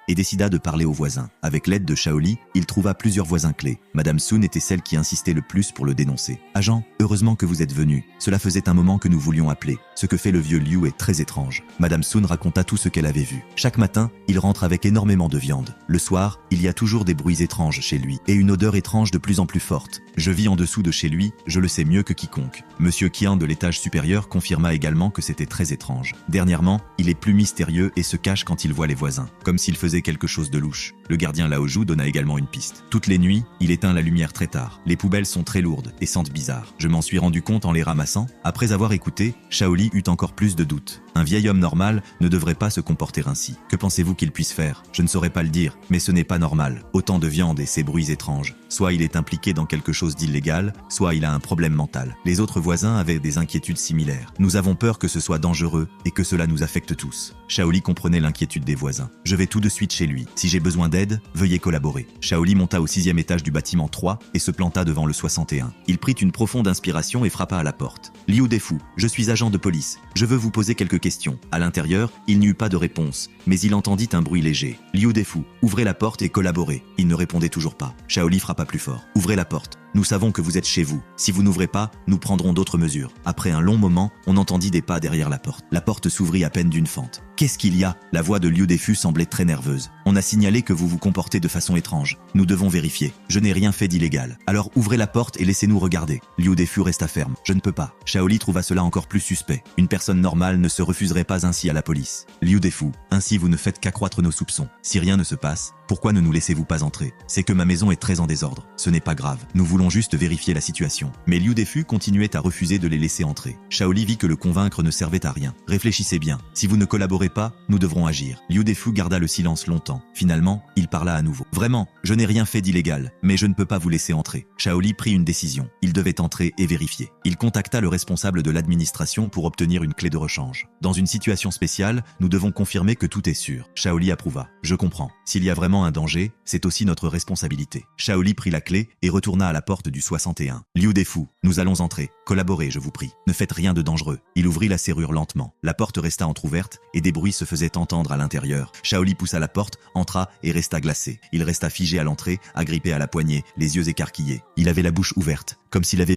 et décida de parler aux voisins. Avec l'aide de Shaoli, il trouva plusieurs voisins clés. Madame Sun était celle qui insistait le plus pour le dénoncer. « Agent, heureusement que vous êtes venu. Cela faisait un moment que nous voulions appeler. Ce que fait le vieux Liu est très étrange. » Madame Sun raconta tout ce qu'elle avait vu. Chaque matin, il rentre avec énormément de viande. Le soir, il y a toujours des bruits étranges chez lui et une odeur étrange de plus en plus forte. Je vis en dessous de chez lui, je le sais mieux que quiconque. Monsieur Qian de l'étage supérieur confirma également que c'était très étrange. Dernièrement, il est plus mystérieux et se cache quand il voit les voisins, comme s'il faisait quelque chose de louche. Le gardien Laoju donna également une piste. Toutes les nuits, il éteint la lumière très tard. Les poubelles sont très lourdes et sentent bizarre. Je m'en suis rendu compte en les ramassant. Après avoir écouté, Shaoli eut encore plus de doutes. Un vieil homme normal ne devrait pas se comporter ainsi. Que pensez-vous qu'il puisse faire? Je ne saurais pas le dire, mais ce n'est pas normal. Autant de viande et ces bruits étranges. Soit il est impliqué dans quelque chose d'illégal, soit il a un problème mental. Les autres voisins avaient des inquiétudes similaires. Nous avons peur que ce soit dangereux et que cela nous affecte tous. Shaoli comprenait l'inquiétude des voisins. Je vais tout de suite chez lui. Si j'ai besoin d'aide, veuillez collaborer. Shaoli monta au 6e étage du bâtiment 3 et se planta devant le 61. Il prit une profonde inspiration et frappa à la porte. Liu Defu, je suis agent de police. Je veux vous poser quelques questions. À l'intérieur, il n'y eut pas de réponse, mais il entendit un bruit léger. Liu Defu, ouvrez la porte et collaborez. Il ne répondait toujours pas. Shaoli frappa plus fort. Ouvrez la porte. Nous savons que vous êtes chez vous. Si vous n'ouvrez pas, nous prendrons d'autres mesures. Après un long moment, on entendit des pas derrière la porte. La porte s'ouvrit à peine d'une fente. Qu'est-ce qu'il y a? La voix de Liu Defu semblait très nerveuse. On a signalé que vous vous comportez de façon étrange. Nous devons vérifier. Je n'ai rien fait d'illégal. Alors ouvrez la porte et laissez-nous regarder. Liu Defu resta ferme. Je ne peux pas. Shaoli trouva cela encore plus suspect. Une personne normale ne se refuserait pas ainsi à la police. Liu Defu, ainsi vous ne faites qu'accroître nos soupçons. Si rien ne se passe, pourquoi ne nous laissez-vous pas entrer? C'est que ma maison est très en désordre. Ce n'est pas grave. Nous voulons juste vérifier la situation. Mais Liu Defu continuait à refuser de les laisser entrer. Shaoli vit que le convaincre ne servait à rien. Réfléchissez bien. Si vous ne collaborez pas, nous devrons agir. Liu Defu garda le silence longtemps. Finalement, il parla à nouveau. Vraiment, je n'ai rien fait d'illégal, mais je ne peux pas vous laisser entrer. Shaoli prit une décision. Il devait entrer et vérifier. Il contacta le responsable de l'administration pour obtenir une clé de rechange. Dans une situation spéciale, nous devons confirmer que tout est sûr. Shaoli approuva. Je comprends. S'il y a vraiment un danger, c'est aussi notre responsabilité. Shaoli prit la clé et retourna à la porte du 61. Liu Defu, nous allons entrer. Collaborez, je vous prie. Ne faites rien de dangereux. Il ouvrit la serrure lentement. La porte resta entrouverte et des bruits se faisaient entendre à l'intérieur. Shaoli poussa la porte, entra et resta glacé. Il resta figé à l'entrée, agrippé à la poignée, les yeux écarquillés. Il avait la bouche ouverte, comme s'il avait